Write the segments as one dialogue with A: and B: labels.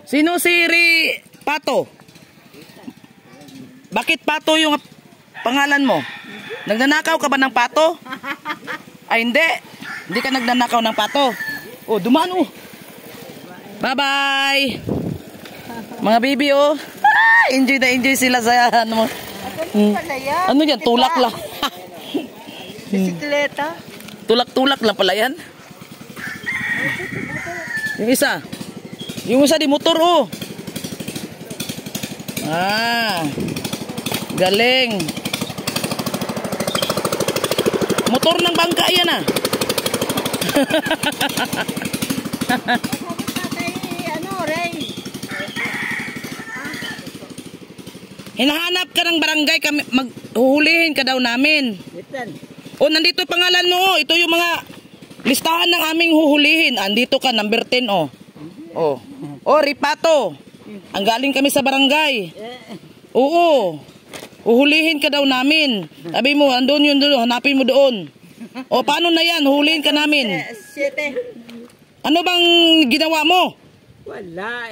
A: Sino si Pato? Bakit Pato yung pangalan mo? Nagnanakaw ka ba ng pato? Ay hindi. Hindi ka nagnanakaw ng pato. Oh, dumaan oh. Bye-bye. Mga baby oh. Enjoy na enjoy sila sa ano mo. Ano yan? Tulak lang.
B: Bisikleta.
A: Tulak-tulak lang pala yan. Yung isa. Yung isa di motor oh. Galing. Motor ng bangka yan ah. Hinahanap ka ng barangay, kami maghuhulihin ka daw namin. O nandito yung pangalan mo, ito yung mga listahan ng aming huhulihin. Andito ka, number 10 oh. Oh, Ripato. Ang galing kami sa barangay. Oo. Huhulihin ka daw namin. Sabi mo, andun yun doon, hanapin mo doon. O paano na yan, huhulihin ka namin. Ano bang ginawa mo?
B: Wala,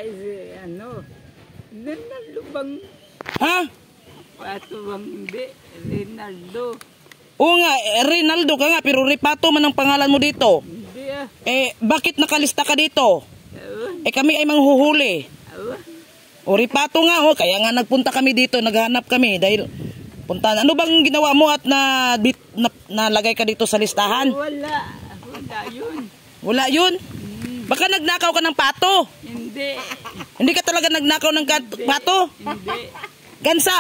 B: Ronaldo bang...
A: Ha?
B: Pato bang hindi? Ronaldo.
A: Oo nga, Ronaldo ka nga, pero Ripato man ang pangalan mo dito.
B: Hindi ah.
A: Bakit nakalista ka dito? Kami ay manghuhuli. O Ripato nga, kaya nga nagpunta kami dito, naghanap kami dahil punta. Ano bang ginawa mo at nalagay ka dito sa listahan?
B: Wala yun.
A: Wala yun? Baka nagnakaw ka ng pato?
B: Hindi.
A: Hindi ka talaga nagnakaw ng pato?
B: Hindi.
A: Gansa?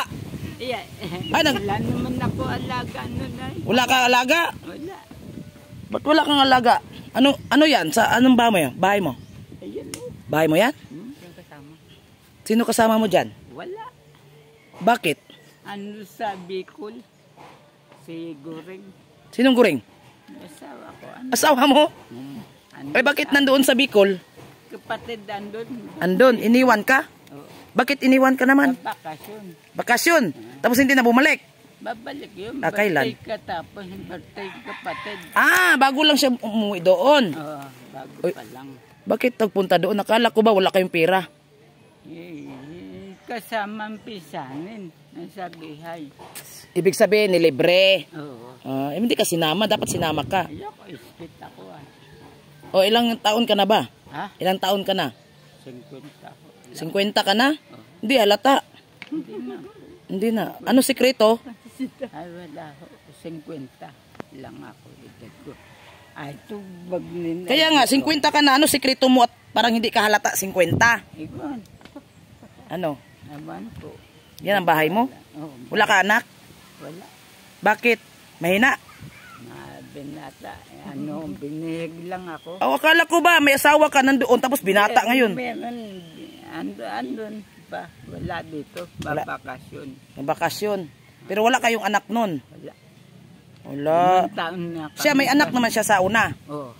B: Wala naman ako alaga nun ay.
A: Wala ka alaga?
B: Wala.
A: Ba't wala kang alaga? Ano yan? Sa anong bahay mo yan? Bahay mo?
B: Ayan o.
A: Bahay mo yan? Sino kasama mo dyan?
B: Wala.
A: Bakit?
B: Ano sa Bicol? Si Goreng.
A: Sinong Goreng?
B: Asawa ko.
A: Asawa mo? Bakit nandoon sa Bicol?
B: Kapatid andun.
A: Andun, iniwan ka? Bakit iniwan ka naman?
B: Bakasyon.
A: Bakasyon? Tapos hindi na bumalik?
B: Babalik yun.
A: Kailan?
B: Birthday ka tapos birthday kapatid.
A: Bago lang siya umuwi doon.
B: Bago pa lang.
A: Bakit nagpunta doon? Nakala ko ba wala kayong pera?
B: Kasamang pisanin. Nasabihay.
A: Ibig sabihin, nilibre.
B: Oo.
A: Hindi ka sinama. Dapat sinama ka.
B: Ayoko, ispit ako ah.
A: Ilang taon ka na ba?
B: Ha?
A: Ilang taon ka na?
B: 50 ako.
A: 50 ka na? Hindi, halata. Hindi na. Ano sikreto?
B: Ay, wala ako. 50 lang ako. Ay, tubag nila.
A: Kaya nga, 50 ka na. Ano sikreto mo at parang hindi ka halata 50?
B: Iwan.
A: Ano?
B: Naman po.
A: Yan ang bahay mo? Wala ka anak?
B: Wala.
A: Bakit? Mahina?
B: Binata. Binihig lang ako.
A: Akala ko ba may asawa ka nandoon tapos binata ngayon?
B: Meron. Andun pa. Wala dito. Babakasyon.
A: Bakasyon. Pero wala kayong anak nun?
B: Wala. Taon na
A: siya may anak naman siya sa una?
B: Oo.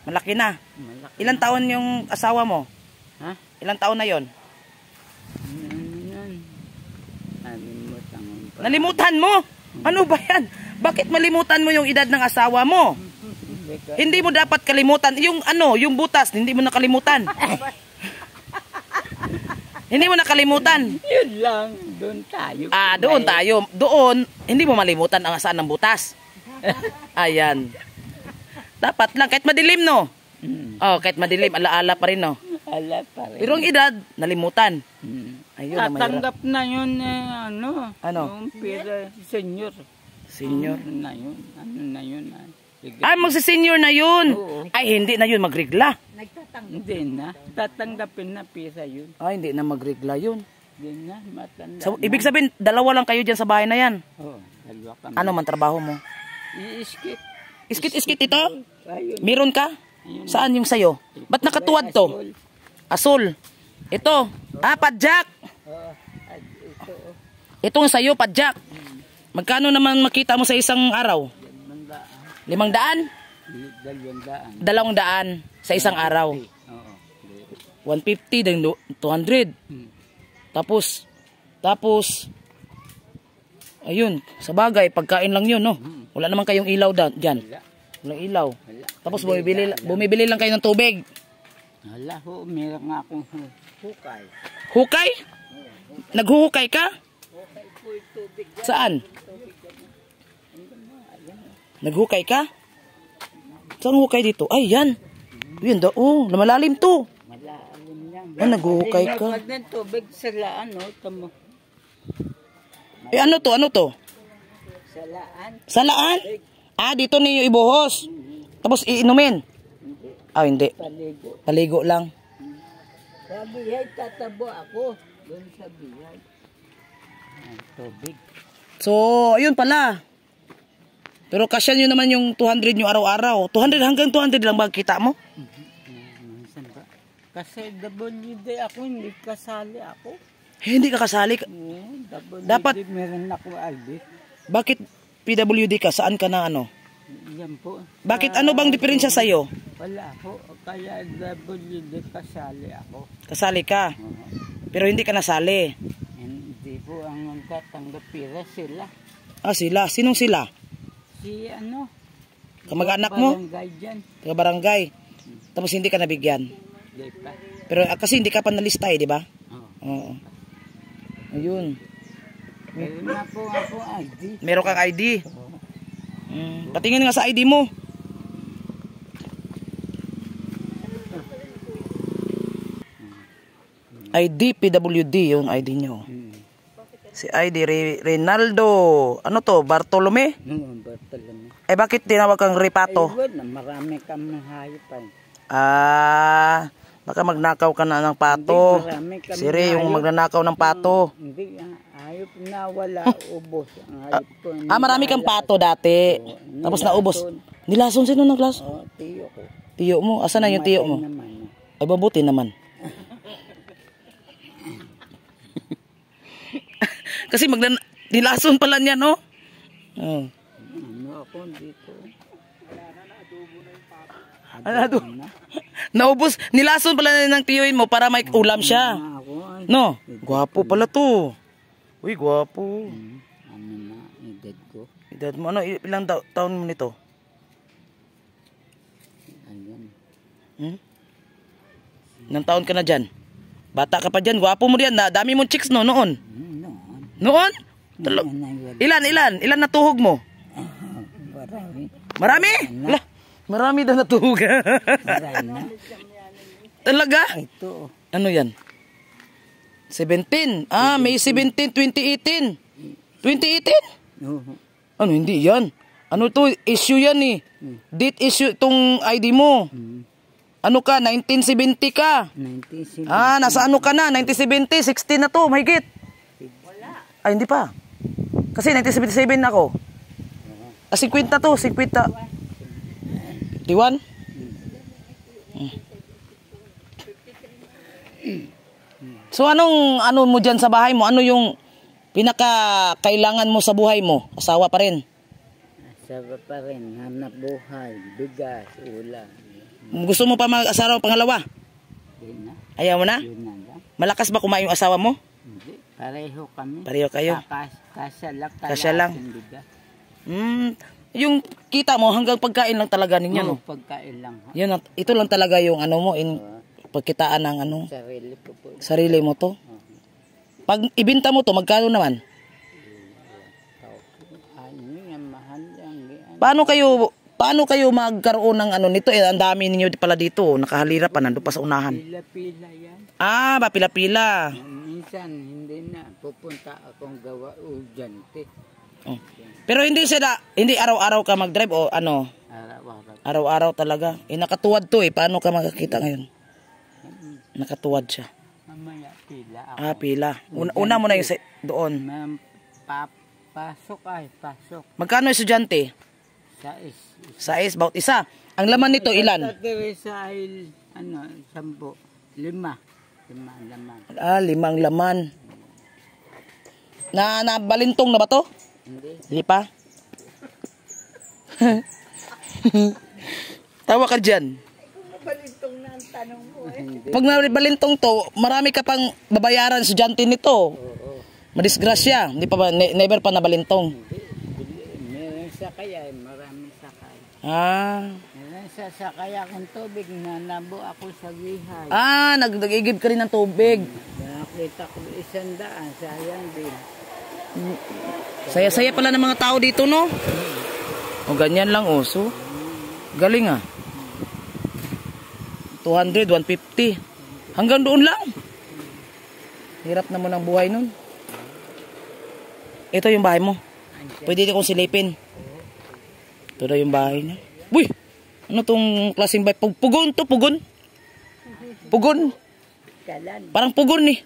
A: Malaki na?
B: Malaki.
A: Ilang taon yung asawa mo?
B: Ha?
A: Ilang taon na yon? Nalimutan mo? Ano ba yan? Bakit malimutan mo yung edad ng asawa mo? Hindi mo dapat kalimutan. Yung butas, hindi mo nakalimutan. Hindi mo nakalimutan.
B: Yun lang. Doon tayo.
A: Doon tayo. Doon, hindi mo malimutan ang saan ng butas. Ayan. Dapat lang, kahit madilim, no? Kahit madilim, alaala pa rin, no?
B: Ala pa rin.
A: Pero ang edad, nalimutan. Ayun,
B: tatanggap na yun,
A: Ano?
B: Yung pera, senior.
A: Senior?
B: Ano na yun.
A: Magsi-senior na yun.
B: Oo.
A: Ay, hindi na yun magregla.
B: Hindi na. Tatanggapin na pera yun.
A: Hindi na magregla yun.
B: Hindi na. Matanda
A: So, ibig sabihin, dalawa lang kayo dyan sa bahay na yan.
B: Oo. Dalawa kami.
A: Ano man trabaho mo?
B: I-iskit.
A: Iskit-iskit ito?
B: Ayun.
A: Meron ka? Saan yung sayo? Ba't nakatuwad to? Asul. Ito. Padjak. Ito ang sayo, padjak. Magkano naman makita mo sa isang araw? 500? 200 sa isang araw. 150 din 200. Tapos ayun, sa bagay pagkain lang 'yun, no. Wala naman kayong ilaw diyan. Walang ilaw. Tapos bumibili lang kayo ng tubig.
B: Hala ho, meron nga akong Hukay.
A: Hukay? Naghuhukay ka?
B: Hukay po yung tubig.
A: Saan? Naghukay ka? Saan hukay dito? Ay, yan. Yan daw. Oh, lumalalim to.
B: Malalim yan.
A: Ah, naghuhukay ka.
B: Pag ng tubig sa laan, no? Tamo.
A: Eh, ano to? Ano to?
B: Sa laan.
A: Salaan? Ah, dito niyo ibuhos. Tapos iinumin.
B: Hindi.
A: Ah, hindi.
B: Paligo.
A: Paligo lang.
B: Sa bihay, tatabo ako. Doon sa bihay. Ang tubig.
A: So, ayun pala. Pero kasya nyo naman yung 200 nyo araw-araw. 200 hanggang 200 lang ba kita mo?
B: Minsan ba? Kasi WD ako, hindi kasali ako.
A: Eh, hindi ka kasali.
B: WD,
A: Dapat-
B: meron ako ID.
A: Bakit PWD ka? Saan ka na ano?
B: Yan po.
A: Bakit ano bang diferensya sa'yo?
B: Wala po. Kaya WD kasali ako.
A: Kasali ka. Pero hindi ka nasali.
B: Hindi po ang magtatanggap pira sila.
A: Ah, sila. Sinong sila?
B: Si ano?
A: Kamag-anak mo?
B: Barangay dyan.
A: Taga barangay. Tapos hindi ka nabigyan.
B: Di pa.
A: Pero kasi hindi ka pa nalista eh, di ba?
B: Oh.
A: Oo. Ayun.
B: Meron na po ako ID.
A: Meron kang ID. Patingin nga sa ID mo. ID PWD yung ID nyo. Si ID Reynaldo. Ano to? Bartolome?
B: Bartolome.
A: Eh bakit tinawag kang Ripato?
B: Ay, na marami kami hayapan.
A: Ah, baka magnakaw ka na ng pato.
B: Hindi, marami kami
A: Si Ray yung magnanakaw ng pato.
B: Hindi, hayop na wala, ubos. Ang hayop ko.
A: Marami kang pato dati. Tapos naubos. Nilason sino naglason?
B: Oh, tiyo ko.
A: Tiyo mo? Asan na yung tiyo mo?
B: Naman.
A: Ay, mabuti naman. Kasi nilason pala niya, no? Oh.
B: Ano ako dito?
A: Ano? Naubos. Nilason pala ng tiyoin mo para may ulam siya. No? Gwapo pala to. Uy, gwapo.
B: Ano na, edad ko?
A: Edad mo, ano? Ilang taon mo nito?
B: Ayan.
A: Ilang taon ka na dyan? Bata ka pa dyan. Gwapo mo diyan. Dami mong chicks, no? Noon.
B: Noon.
A: Noon? Ilan natuhog mo?
B: Marami.
A: Marami? Wala. Marami daw natuhog.
B: Marami.
A: Talaga?
B: Ito.
A: Ano yan? 17. Ah, May 17, 2018. 2018?
B: No.
A: Ano, hindi yan. Ano to? Issue yan eh. Date issue itong ID mo. Ano ka? 1970 ka.
B: 1970.
A: Ah, nasa ano ka na? 1970, 16 na to. Mahigit. Wala. Ay, hindi pa. Kasi 1977 ako. Ah, 50 to. 50. 51? So anong ano mo diyan sa bahay mo? Ano yung pinaka kailangan mo sa buhay mo? Asawa pa rin.
B: Asawa pa rin, hanap buhay, bigas, ulam.
A: Gusto mo pa mag-asawa pangalawa?
B: Hindi na,
A: Ayaw mo na?
B: yun na lang.
A: Malakas ba kumain yung asawa mo?
B: Hindi, pareho kami.
A: Pareho kayo?
B: Kasya lang.
A: Kasya lang.
B: Bigas.
A: Yung kita mo hanggang pagkain lang talaga ninyo, no?
B: Pagkain lang.
A: Yan, ito lang talaga yung ano mo, pagkitaan ng ano,
B: Sarili ko po.
A: sarili mo to. Pag ibenta mo to, magkano naman?
B: Ano yan, mahal yan.
A: Paano kayo magkaroon ng ano nito? Eh, ang dami ninyo pala dito, nakahalira pa, nandun pa sa unahan.
B: Pila-pila yan.
A: Ah, ba pila-pila.
B: Minsan, hindi na. Pupunta akong gawa udyante.
A: Oh. Pero hindi araw-araw ka mag-drive o ano?
B: Araw-araw.
A: Araw-araw talaga. Eh, nakatuwad to eh. Paano ka makakita ngayon? Nakatuwad siya.
B: Mamaya pila ako.
A: Ah, pila. Una mo na yung doon.
B: Pasok.
A: Magkano estudyante?
B: Sais.
A: Bawat isa. Ang laman nito ilan?
B: Sa ano, 10. 5 laman.
A: Ah, 5 ang laman. Balintong na ba to? Hindi pa? Tawa ka dyan.
B: Balintong na ang tanong mo eh.
A: Pag nabalintong to, marami ka pang babayaran estudyante nito. Madisgrasya. Hindi pa ba, never pa nabalintong.
B: Meron sakay ay, maraming sakay.
A: Ah.
B: Meron sasakay akong tubig na nabo ako sa gihay.
A: Ah, nag-igib ka rin ng tubig.
B: Nakita ko 100, sayang din.
A: Saya-saya pala ng mga tao dito, no? O, ganyan lang, oh. So, galing, ah. 200, 150. Hanggang doon lang. Hirap naman ang buhay nun. Ito yung bahay mo. Pwede din kong silipin. Ito na yung bahay niya. Uy! Ano tong klaseng bahay? Pugon to, pugon. Pugon.
B: Kalan.
A: Parang pugon eh.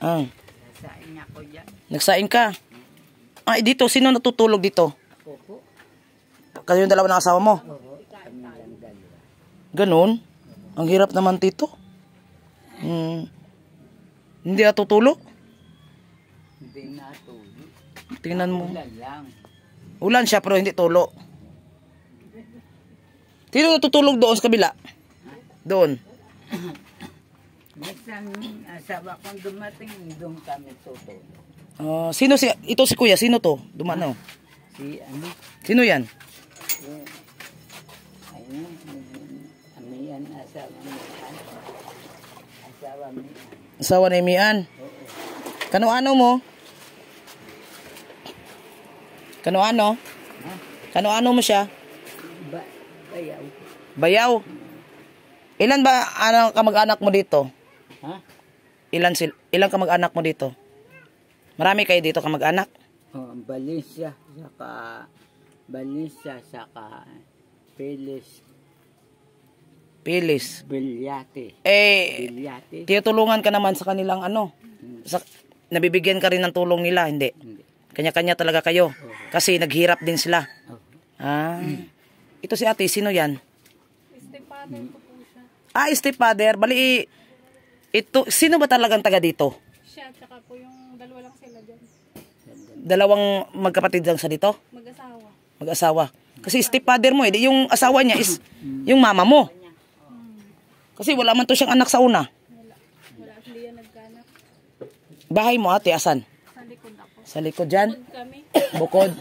A: Ah.
B: Nasain ako dyan.
A: Nagsaing ka. Ah, dito. Sino natutulog dito?
B: Ako po.
A: Kayo yung dalawa ng asawa mo?
B: Oo. Kami lang dalawa.
A: Ganon? Ang hirap naman dito. Hindi natutulog?
B: Hindi natulog.
A: Tingnan mo.
B: Ulan lang.
A: Ulan siya pero hindi tulo. Sino natutulog doon sa kabila? Doon.
B: Minsan asawa kong dumating, doon kami tutulog.
A: Sino si ito si Kuya? Sino to? Dumano.
B: Si ano?
A: Sino 'yan?
B: Ayun, ano yan, asawa mo. Asawa mo.
A: Asawa ni Mian. Kano-ano mo? Kano-ano?
B: Ha?
A: Kano-ano mo siya?
B: Bayaw.
A: Bayaw. Ilan ba kamag-anak mo dito?
B: Ha?
A: Ilan kamag-anak mo dito? Marami kayo dito kamag-anak?
B: Oh, Valencia, saka Pilis.
A: Pilis.
B: Bilyate. Bilyate.
A: Tinutulungan ka naman sa kanilang ano? Nabibigyan ka rin ng tulong nila, hindi?
B: Hindi.
A: Kanya-kanya talaga kayo. Kasi naghirap din sila.
B: Oh.
A: Ito si ate, sino yan?
C: Stepfather ko po siya.
A: Stepfather. Bali, ito, sino ba talagang taga dito?
C: Siya, tsaka po yung dalawa lang sila dyan.
A: Dalawang magkapatid lang sa dito?
C: Mag-asawa.
A: Mag-asawa. Kasi stepfather mo yung asawa niya is yung mama mo. Kasi wala man to siyang anak sa una.
C: Wala, hindi yan nagkanak.
A: Bahay mo ate, asan?
C: Sa likod ako.
A: Sa likod dyan?
C: Bukod kami.
A: Bukod.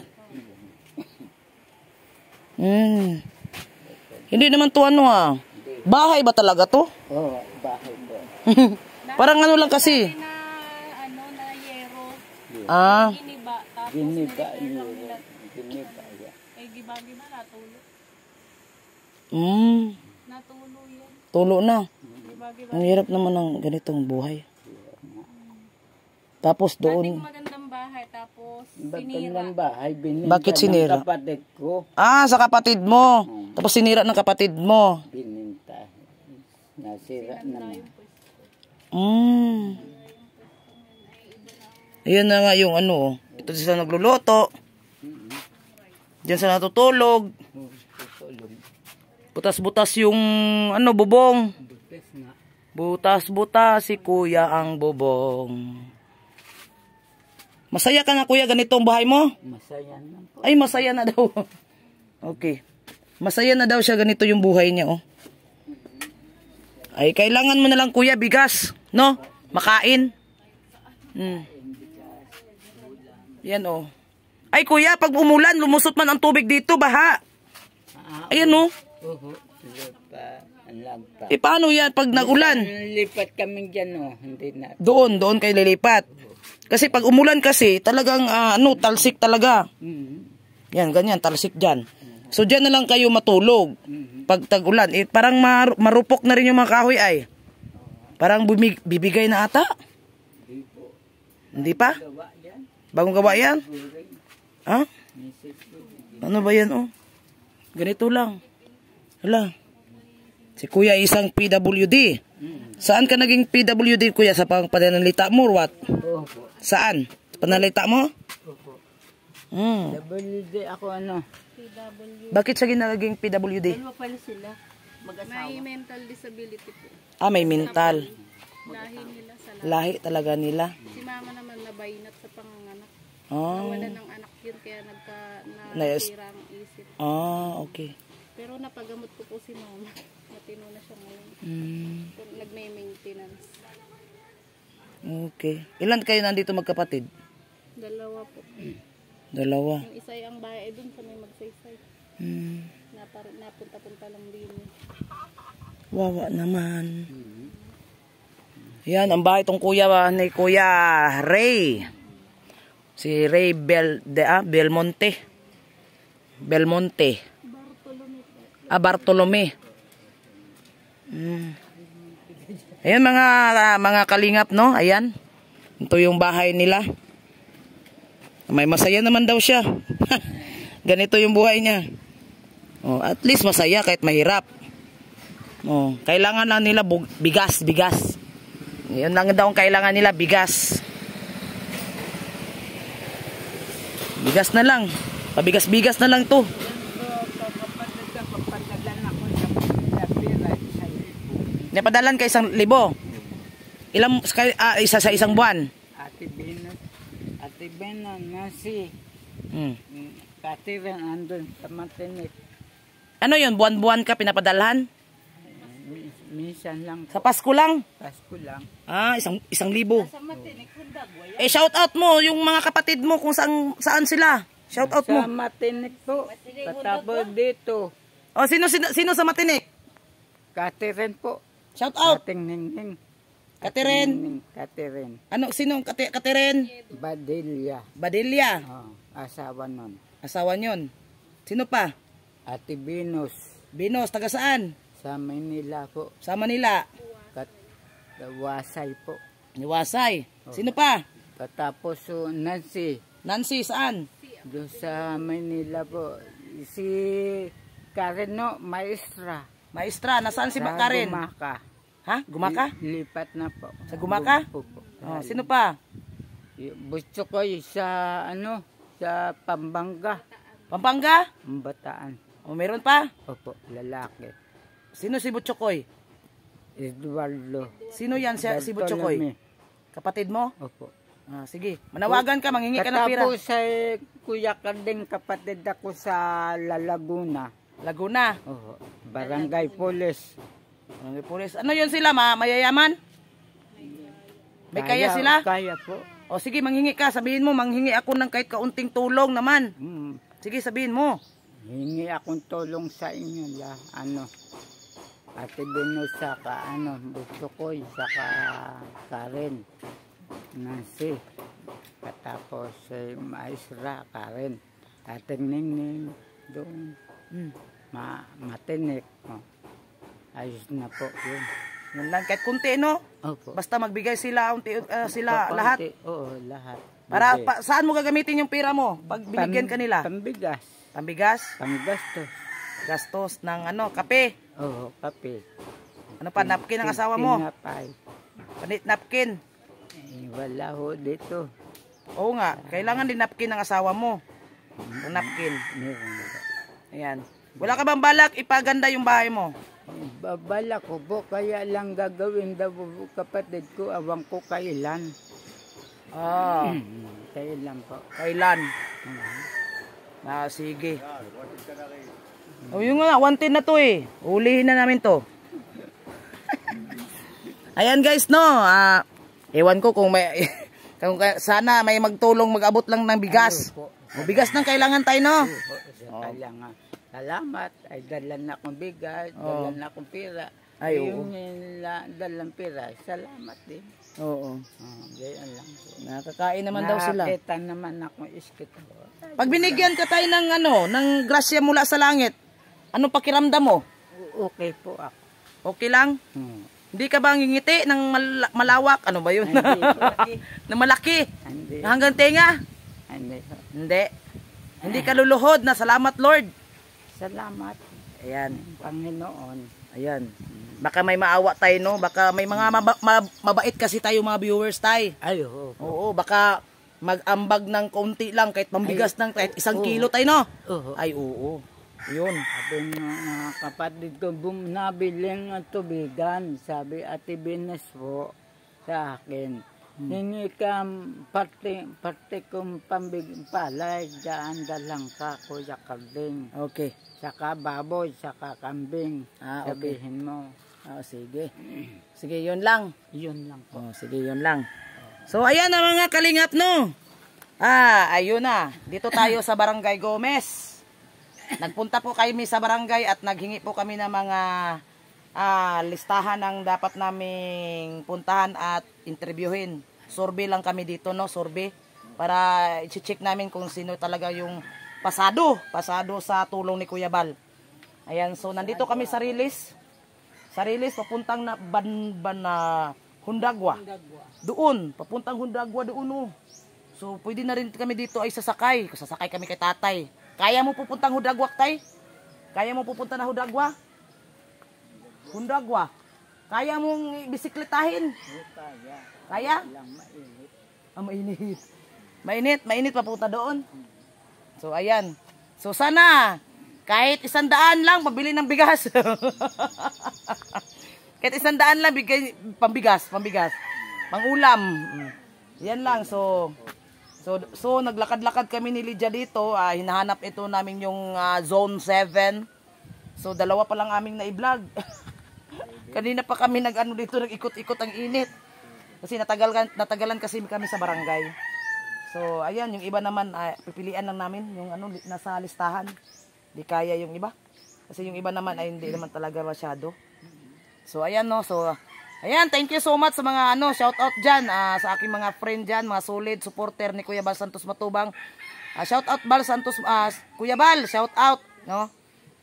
A: Hindi naman to ano bahay ba talaga to?
B: Oh, bahay ko.
A: Parang ano lang kasi.
C: Na yero. Giniba. Tapos
B: Giniba.
C: nirepair lang nila.
B: Giniba.
C: Giba-giba natulo. Natulo yan.
A: Tulo na.
C: Giba-giba.
A: Ang hirap naman ng ganitong buhay. Tapos
C: Dating
A: doon.
C: magandang bahay. Tapos
B: Bakit
C: sinira.
B: ng bahay? Bininta
A: Bakit sinira?
B: ng kapatid ko.
A: Sa kapatid mo. Tapos sinira ng kapatid mo.
B: Bininta. Nasira naman.
A: Ayan na nga yung ano. Ito sila nagluluto. Diyan sa natutulog. Butas-butas yung bubong.
B: Butas nga.
A: Butas-butas si kuya ang bubong. Masaya ka na kuya ganitong bahay mo?
B: Masaya na po.
A: Ay masaya na daw. Okay. Masaya na daw siya ganito yung buhay niya Ay kailangan mo na lang kuya bigas, no? Makain. Yan Ay kuya, pag umulan, lumusot man ang tubig dito, baha. Ayan paano yan pag nagulan?
B: Lipat kami dyan hindi na.
A: Doon kayo lilipat. Kasi pag umulan kasi, talagang talsik talaga. Yan, ganyan, talsik dyan. So dyan na lang kayo matulog. Pag tag-ulan, parang marupok na rin yung mga kahoy ay. Parang bibigay na ata. Hindi pa? Bagong gawa yan? Ha? Ano ba yan Ganito lang. Hala. Si kuya isang PWD. Saan ka naging PWD kuya? Sa pananalita mo or what?
B: Opo.
A: Saan? Sa pananalita mo?
B: Opo. PWD ako
C: PW.
A: Bakit siya naging PWD?
B: Dalawa pala sila. Mag-asawa.
C: May mental disability po.
A: May mental.
C: Lahi nila sa lahat.
A: Lahi talaga nila.
C: Si mama naman nabainat sa panganganak.
A: Oh.
C: Nawala ng anak yun kaya nasira ang isip.
A: Okay.
C: Pero napagamot ko po si mama. Matino na siya ngayon. Nagme-maintenance.
A: Okay. Ilan kayo nandito magkapatid?
C: Dalawa po.
A: Dalawa.
C: Yung isa ay ang bahay doon sa may magsaysay. Napunta-punta lang din.
A: Wawa naman. Yan, ang bahay itong kuya ni Kuya Ray. Si Ray Belmonte. Belmonte. Bartolome. Ayan mga kalingap, no? Ayan. Ito yung bahay nila. May masaya naman daw siya. Ganito yung buhay niya. Oh, at least masaya kahit mahirap. Oh, kailangan na nila bigas. Yun lang daw ang kailangan nila, bigas. Bigas na lang. Pabigas-bigas na lang to. Napadalan ka 1,000. Ilang isa sa isang buwan?
B: Ate Benos nasi. Katiran andun sa Matinik.
A: Ano yun? Buwan-buwan ka pinapadalhan?
B: Minsan lang.
A: Sa Pasko lang?
B: Pasko lang.
A: 1,000. Shout out mo yung mga kapatid mo kung saan sila. Shout out mo.
B: Sa Matinik po. Katapos dito.
A: Oh, sino sa Matinik?
B: Katiran po.
A: Shout out.
B: Kating Ningning.
A: Katiren.
B: Katiren.
A: Ano, sino Katiren?
B: Badilya.
A: Oh,
B: Asawa nun.
A: asawa nyon. Sino pa?
B: Ate Binos.
A: Binos, taga saan?
B: Sa Manila po.
A: Sa Manila.
B: Wasay po.
A: Niwasay. Sino pa?
B: Katapos Nancy.
A: Nancy, saan?
B: Doon sa Manila po. Si Karen, no, maestra.
A: Maestra, nasaan si
B: Sa
A: Karen?
B: Gumaka.
A: Ha? Gumaka?
B: Lipat na po.
A: Sa Gumaka?
B: Opo.
A: Oh, sino pa?
B: Butchokoy sa sa Pampanga.
A: Pampanga?
B: Bataan.
A: O, meron pa?
B: Opo, lalaki.
A: Sino si Butchokoy?
B: Eduardo.
A: Sino yan si Butchokoy?
B: Bartolome.
A: Kapatid mo?
B: Opo.
A: Sige, manawagan ka, manghingi ka ng pira.
B: Katapos Kuya Karding, kapatid ako sa Laguna.
A: Laguna.
B: Opo. Barangay Police.
A: Pulis. Ano yun sila, mayayaman? May kaya sila?
B: Kaya po.
A: O sige, manghingi ka. Sabihin mo, manghingi ako ng kahit kaunting tulong naman. Sige, sabihin mo.
B: Hingi akong tulong sa inyo Ate Beno, saka Butchokoy, saka Karen, Nancy, katapos maestra Karen, Ate Ningning, doon, Matinik. Ayos na po yun.
A: Yun lang, kahit kunti, no?
B: Opo.
A: Basta magbigay sila, sila lahat.
B: Oo, lahat.
A: Para saan mo gagamitin yung pira mo? Pag binigyan ka nila?
B: Pambigas.
A: Pambigas?
B: Panggastos.
A: Gastos ng kape.
B: Oo, kape.
A: Ano pa, napkin ang asawa mo?
B: Pinapay.
A: Napkin.
B: Wala ho dito.
A: Oo nga, kailangan din napkin ng asawa mo. O napkin.
B: Meron.
A: Ayan. Wala ka bang balak ipaganda yung bahay mo?
B: Babala ko po, kaya lang gagawin daw kapatid ko, awang ko kailan. Kailan po.
A: Kailan? Sige. Yung nga, 110 na to eh. Ulihin na namin to. Ayan guys, no. Ewan ko kung may sana may magtulong, mag-abot lang ng bigas. Bigas nang kailangan tayo, no?
B: Kailangan. Salamat. Ay dalan na akong bigas, dalan na akong pira.
A: Ay,
B: yung dalang pira, salamat din.
A: Oo.
B: Ganyan lang po.
A: Nakakain naman daw sila.
B: Nakakita naman akong iskit.
A: Pag binigyan ka tayo ng grasya mula sa langit, anong pakiramdam mo?
B: Okay po ako.
A: Okay lang? Hindi ka ba ngingiti ng malawak? Ano ba yun? Na malaki?
B: Hindi.
A: Na hanggang tenga?
B: Hindi.
A: Hindi. Hindi ka luluhod na salamat Lord.
B: Salamat.
A: Ayan.
B: Panginoon.
A: Ayan. Baka may maawa tayo, no? Baka may mga mabait kasi tayo mga viewers tayo.
B: Ay, oo.
A: Oo, baka mag-ambag ng konti lang, kahit pambigas ng kahit 1 kilo tayo, no? Ay, oo. Yun.
B: Sabi ng kapatid ko, nabiling tubigan. Sabi, Ate Bines po sa akin. Hingi ka parte kong palay, daan dalang ka, Kuya Karding.
A: Okay.
B: Saka baboy, saka kambing.
A: Okay.
B: Sabihin mo.
A: Sige. Sige, yun lang.
B: Yun lang po.
A: Sige, yun lang. So, ayan na mga kalingap, no? Ayun na. Dito tayo sa Barangay Gomez. Nagpunta po kami sa barangay at naghingi po kami ng mga listahan ng dapat naming puntahan at interviewin. Survey lang kami dito, no? Survey. Para i-check namin kung sino talaga yung pasado sa tulong ni Kuya Bal. Ayan, so nandito kami sa Rilis. Sa Rilis, papuntang na Hundagwa. Doon, papuntang Hundagwa doon, oh. So, pwede na rin kami dito ay sasakay. Sasakay kami kay tatay. Kaya mo pupuntang Hundagwa, tay? Kaya mo pupunta na Hundagwa? Hundagwa. Kaya mong bisikletahin? Kaya? Mainit. Mainit papunta doon. So, ayan. So, sana, kahit 100 lang, pabili ng bigas. Kahit 100 lang, bigay, pambigas. Pangulam. Yan lang. So, naglakad-lakad kami ni Lydia dito. Hinahanap ito namin yung Zone 7. So, dalawa pa lang aming na-vlog. Kanina pa kami dito, nag-ikot-ikot ang init. Kasi natagalan kasi kami sa barangay. So, ayan, yung iba naman, pipilian lang namin yung nasa listahan. Di kaya yung iba. Kasi yung iba naman ay hindi naman talaga masyado. So, ayan, no. So, ayan, thank you so much sa mga shout out dyan. Sa aking mga friend dyan, mga solid supporter ni Kuya Bal Santos Matubang. Shout out Bal Santos, Kuya Bal, shout out, no.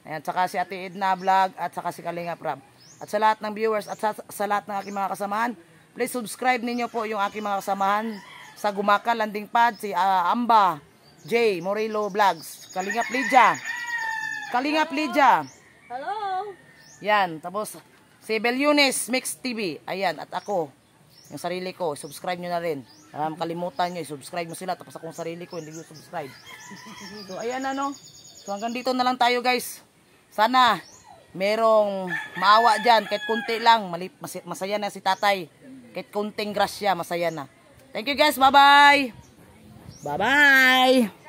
A: Ayan, saka si Ate Edna Vlog at saka si Kalinga Prab. At sa lahat ng viewers at sa lahat ng aking mga kasamahan, please subscribe ninyo po yung aking mga kasamahan sa Gumaka Landing Pad, si Amba J Morelo Vlogs, Kalingap Lydia.
C: Hello!
A: Yan, tapos si Bel Yunes Mix TV. Ayan, at ako, yung sarili ko, subscribe nyo na rin. Kalimutan nyo, subscribe mo sila. Tapos akong sarili ko, hindi nyo subscribe. So, ayan So, hanggang dito na lang tayo, guys. Sana, merong maawa dyan. Kahit kunti lang, masaya na si tatay. Kahit kunting grasya, masaya na. Thank you, guys. Bye-bye! Bye-bye!